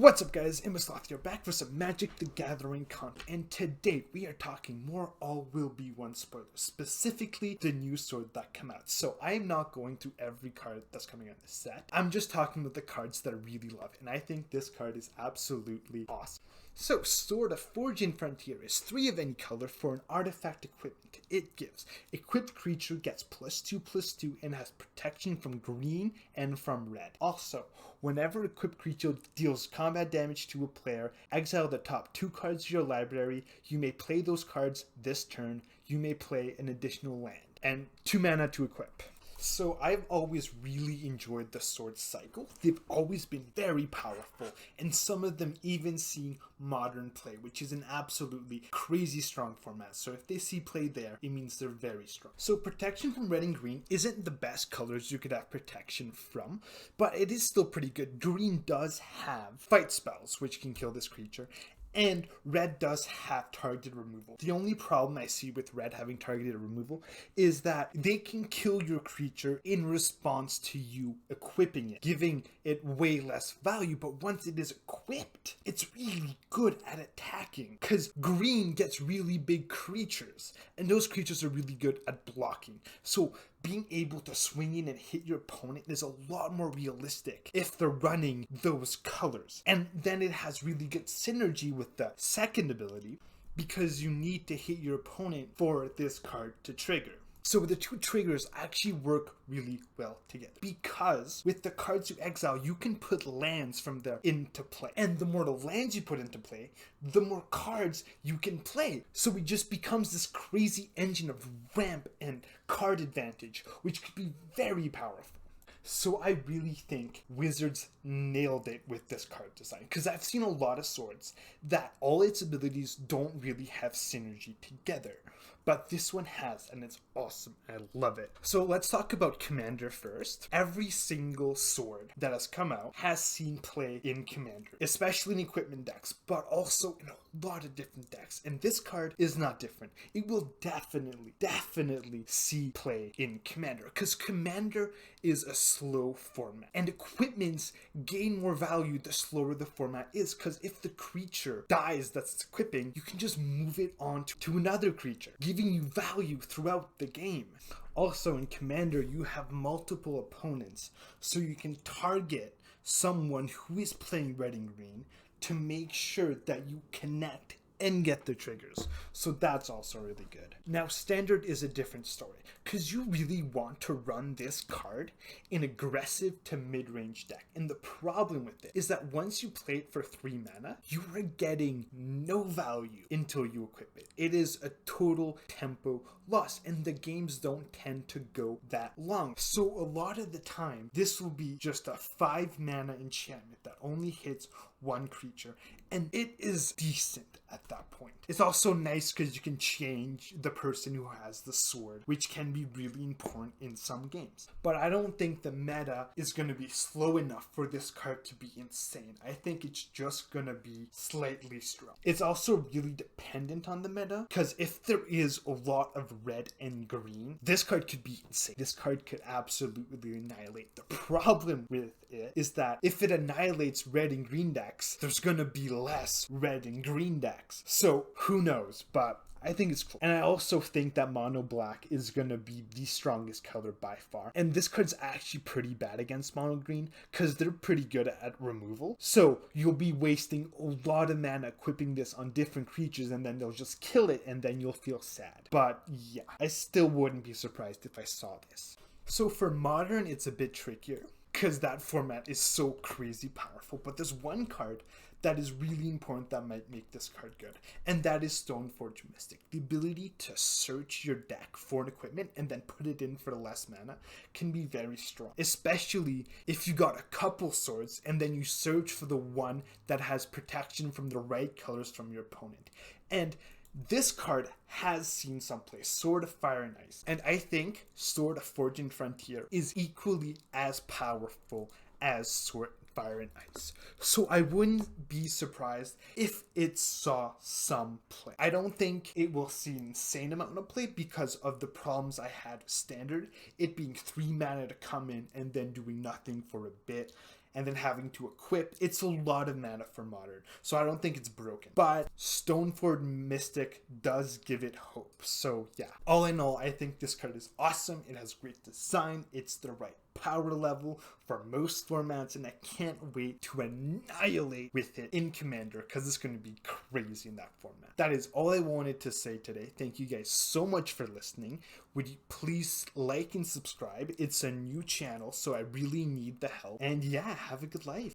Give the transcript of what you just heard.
What's up guys, Imosloth here, back for some Magic the Gathering content, and today we are talking more All Will Be One spoilers, specifically the new sword that come out. So I am not going through every card that's coming on this set, I'm just talking about the cards that I really love, and I think this card is absolutely awesome. So, Sword of Forging Frontier is 3 of any color for an artifact equipment. It gives equipped creature gets +2/+2 and has protection from green and from red. Also, whenever equipped creature deals combat damage to a player, exile the top 2 cards of your library. You may play those cards this turn. You may play an additional land and 2 mana to equip. So I've always really enjoyed the sword cycle. They've always been very powerful, and some of them even see modern play, which is an absolutely crazy strong format. So if they see play there, it means they're very strong. So protection from red and green isn't the best colors you could have protection from, but it is still pretty good. Green does have fight spells, which can kill this creature, and red does have targeted removal. The only problem I see with red having targeted removal is that they can kill your creature in response to you equipping it, giving it way less value. But once it is equipped, it's really good at attacking, because green gets really big creatures, and those creatures are really good at blocking. So being able to swing in and hit your opponent is a lot more realistic if they're running those colors. And then it has really good synergy with the second ability, because you need to hit your opponent for this card to trigger. So the 2 triggers actually work really well together, because with the cards you exile, you can put lands from there into play. And the more the lands you put into play, the more cards you can play. So it just becomes this crazy engine of ramp and card advantage, which could be very powerful. So I really think Wizards nailed it with this card design, because I've seen a lot of swords that all its abilities don't really have synergy together. But this one has, and it's awesome. I love it. So let's talk about Commander first. Every single sword that has come out has seen play in Commander, especially in equipment decks, but also in a lot of different decks. And this card is not different. It will definitely see play in Commander, because Commander is a slow format, and equipments gain more value the slower the format is, because if the creature dies that's equipping, you can just move it on to another creature, giving you value throughout the game. Also in Commander, you have multiple opponents, so you can target someone who is playing red and green to make sure that you connect and get the triggers. So that's also really good. Now Standard is a different story, because you really want to run this card in aggressive to mid-range deck. And the problem with it is that once you play it for 3 mana, you are getting no value until you equip it. It is a total tempo loss, and the games don't tend to go that long. So a lot of the time, this will be just a 5 mana enchantment that only hits 1 creature, and it is decent at that point. It's also nice because you can change the person who has the sword, which can be really important in some games. But I don't think the meta is going to be slow enough for this card to be insane. I think it's just going to be slightly strong. It's also really dependent on the meta, because if there is a lot of red and green, this card could be insane. This card could absolutely annihilate. The problem with it is that if it annihilates red and green decks, there's going to be less red and green decks. So who knows, but I think it's cool. And I also think that mono black is going to be the strongest color by far. And this card's actually pretty bad against mono green, because they're pretty good at removal. So you'll be wasting a lot of mana equipping this on different creatures, and then they'll just kill it, and then you'll feel sad. But yeah, I still wouldn't be surprised if I saw this. So for modern, it's a bit trickier, because that format is so crazy powerful. But there's one card that is really important that might make this card good, and that is Stoneforge Mystic. The ability to search your deck for an equipment and then put it in for less mana can be very strong, especially if you got a couple swords and then you search for the one that has protection from the right colors from your opponent. And this card has seen some play, Sword of Fire and Ice, and I think Sword of Forging Frontier is equally as powerful as Sword Fire and Ice. So I wouldn't be surprised if it saw some play. I don't think it will see an insane amount of play because of the problems I had with Standard, it being 3 mana to come in and then doing nothing for a bit, and then having to equip, it's a lot of mana for modern, so I don't think it's broken. But Stoneford Mystic does give it hope. So yeah, all in all, I think this card is awesome. It has great design, it's the right power level for most formats, and I can't wait to annihilate with it in Commander because it's going to be crazy in that format. That is all I wanted to say today. Thank you guys so much for listening. Would you please like and subscribe? It's a new channel, so I really need the help. And yeah, have a good life.